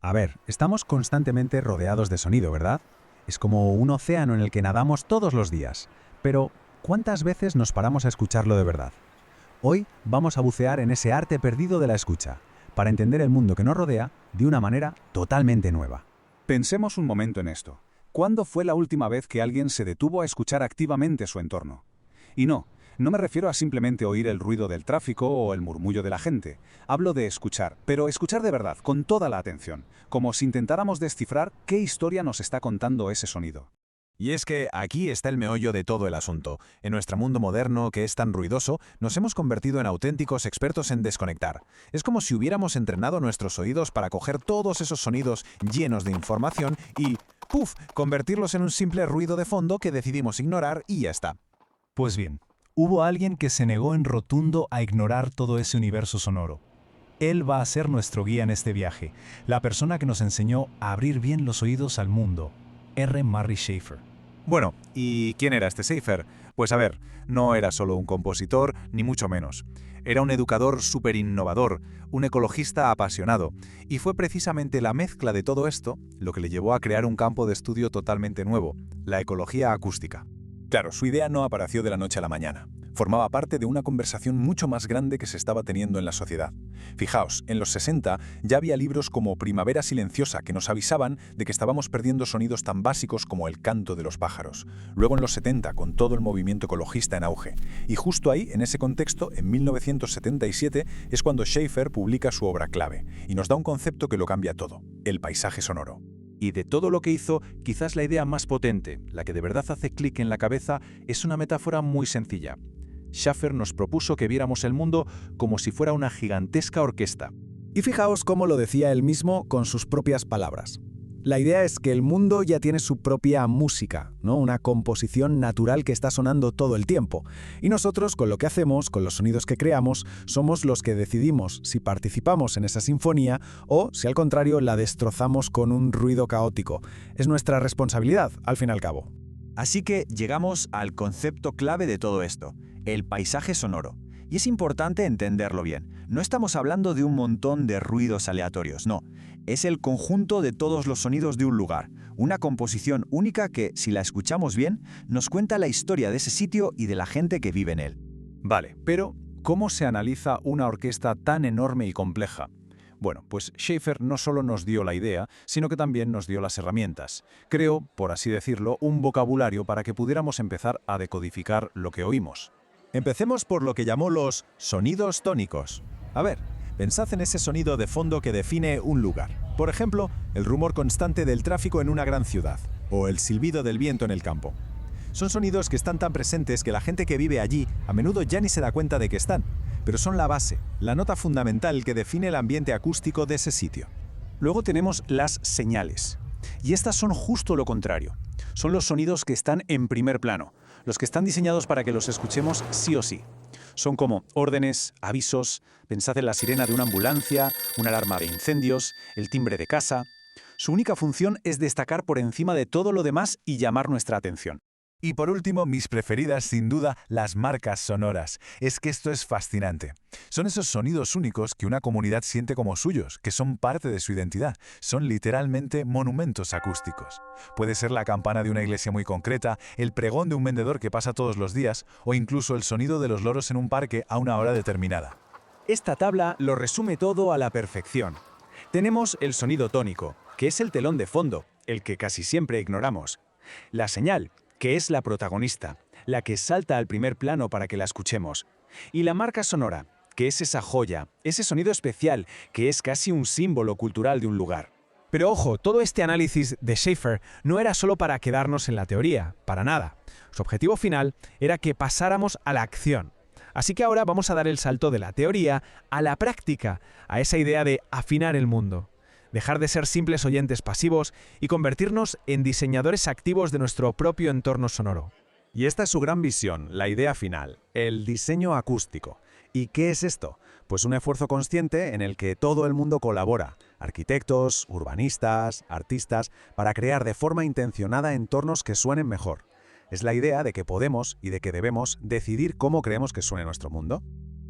A ver, estamos constantemente rodeados de sonido, ¿verdad? Es como un océano en el que nadamos todos los días. Pero, ¿cuántas veces nos paramos a escucharlo de verdad? Hoy vamos a bucear en ese arte perdido de la escucha, para entender el mundo que nos rodea de una manera totalmente nueva. Pensemos un momento en esto. ¿Cuándo fue la última vez que alguien se detuvo a escuchar activamente su entorno? Y no me refiero a simplemente oír el ruido del tráfico o el murmullo de la gente. Hablo de escuchar, pero escuchar de verdad, con toda la atención, como si intentáramos descifrar qué historia nos está contando ese sonido. Y es que aquí está el meollo de todo el asunto. En nuestro mundo moderno, que es tan ruidoso, nos hemos convertido en auténticos expertos en desconectar. Es como si hubiéramos entrenado nuestros oídos para coger todos esos sonidos llenos de información y, ¡puf!, convertirlos en un simple ruido de fondo que decidimos ignorar y ya está. Pues bien, hubo alguien que se negó en rotundo a ignorar todo ese universo sonoro. Él va a ser nuestro guía en este viaje, la persona que nos enseñó a abrir bien los oídos al mundo, R. Murray Schafer. Bueno, ¿y quién era este Schafer? Pues a ver, no era solo un compositor, ni mucho menos. Era un educador súper innovador, un ecologista apasionado, y fue precisamente la mezcla de todo esto lo que le llevó a crear un campo de estudio totalmente nuevo, la ecología acústica. Claro, su idea no apareció de la noche a la mañana. Formaba parte de una conversación mucho más grande que se estaba teniendo en la sociedad. Fijaos, en los 60 ya había libros como Primavera Silenciosa que nos avisaban de que estábamos perdiendo sonidos tan básicos como el canto de los pájaros. Luego en los 70, con todo el movimiento ecologista en auge. Y justo ahí, en ese contexto, en 1977, es cuando Schafer publica su obra clave y nos da un concepto que lo cambia todo: el paisaje sonoro. Y de todo lo que hizo, quizás la idea más potente, la que de verdad hace clic en la cabeza, es una metáfora muy sencilla. Schafer nos propuso que viéramos el mundo como si fuera una gigantesca orquesta. Y fijaos cómo lo decía él mismo con sus propias palabras. La idea es que el mundo ya tiene su propia música, ¿no? Una composición natural que está sonando todo el tiempo. Y nosotros, con lo que hacemos, con los sonidos que creamos, somos los que decidimos si participamos en esa sinfonía o, si al contrario, la destrozamos con un ruido caótico. Es nuestra responsabilidad, al fin y al cabo. Así que llegamos al concepto clave de todo esto: el paisaje sonoro. Y es importante entenderlo bien. No estamos hablando de un montón de ruidos aleatorios, no. Es el conjunto de todos los sonidos de un lugar, una composición única que, si la escuchamos bien, nos cuenta la historia de ese sitio y de la gente que vive en él. Vale, pero ¿cómo se analiza una orquesta tan enorme y compleja? Bueno, pues Schafer no solo nos dio la idea, sino que también nos dio las herramientas. Creó, por así decirlo, un vocabulario para que pudiéramos empezar a decodificar lo que oímos. Empecemos por lo que llamó los sonidos tónicos. A ver, pensad en ese sonido de fondo que define un lugar. Por ejemplo, el rumor constante del tráfico en una gran ciudad, o el silbido del viento en el campo. Son sonidos que están tan presentes que la gente que vive allí a menudo ya ni se da cuenta de que están, pero son la base, la nota fundamental que define el ambiente acústico de ese sitio. Luego tenemos las señales. Y estas son justo lo contrario. Son los sonidos que están en primer plano, los que están diseñados para que los escuchemos sí o sí. Son como órdenes, avisos, pensad en la sirena de una ambulancia, una alarma de incendios, el timbre de casa. Su única función es destacar por encima de todo lo demás y llamar nuestra atención. Y por último, mis preferidas, sin duda, las marcas sonoras. Es que esto es fascinante. Son esos sonidos únicos que una comunidad siente como suyos, que son parte de su identidad. Son literalmente monumentos acústicos. Puede ser la campana de una iglesia muy concreta, el pregón de un vendedor que pasa todos los días, o incluso el sonido de los loros en un parque a una hora determinada. Esta tabla lo resume todo a la perfección. Tenemos el sonido tónico, que es el telón de fondo, el que casi siempre ignoramos. La señal, que es la protagonista, la que salta al primer plano para que la escuchemos. Y la marca sonora, que es esa joya, ese sonido especial, que es casi un símbolo cultural de un lugar. Pero ojo, todo este análisis de Schafer no era solo para quedarnos en la teoría, para nada. Su objetivo final era que pasáramos a la acción. Así que ahora vamos a dar el salto de la teoría a la práctica, a esa idea de afinar el mundo. Dejar de ser simples oyentes pasivos y convertirnos en diseñadores activos de nuestro propio entorno sonoro. Y esta es su gran visión, la idea final, el diseño acústico. ¿Y qué es esto? Pues un esfuerzo consciente en el que todo el mundo colabora, arquitectos, urbanistas, artistas, para crear de forma intencionada entornos que suenen mejor. Es la idea de que podemos y de que debemos decidir cómo creemos que suene nuestro mundo.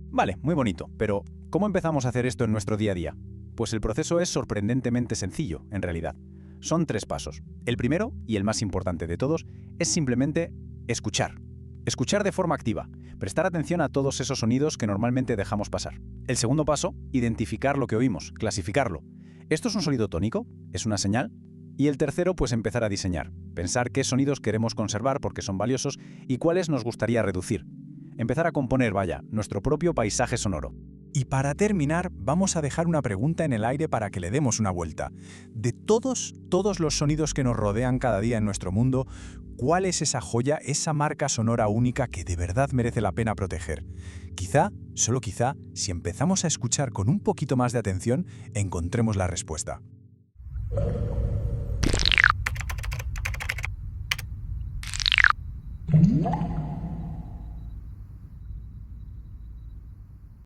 Vale, muy bonito, pero ¿cómo empezamos a hacer esto en nuestro día a día? Pues el proceso es sorprendentemente sencillo, en realidad. Son 3 pasos. El primero, y el más importante de todos, es simplemente escuchar. Escuchar de forma activa, prestar atención a todos esos sonidos que normalmente dejamos pasar. El segundo paso, identificar lo que oímos, clasificarlo. ¿Esto es un sonido tónico? ¿Es una señal? Y el tercero, pues empezar a diseñar. Pensar qué sonidos queremos conservar porque son valiosos y cuáles nos gustaría reducir. Empezar a componer, nuestro propio paisaje sonoro. Y para terminar, vamos a dejar una pregunta en el aire para que le demos una vuelta. De todos los sonidos que nos rodean cada día en nuestro mundo, ¿cuál es esa joya, esa marca sonora única que de verdad merece la pena proteger? Quizá, solo quizá, si empezamos a escuchar con un poquito más de atención, encontremos la respuesta.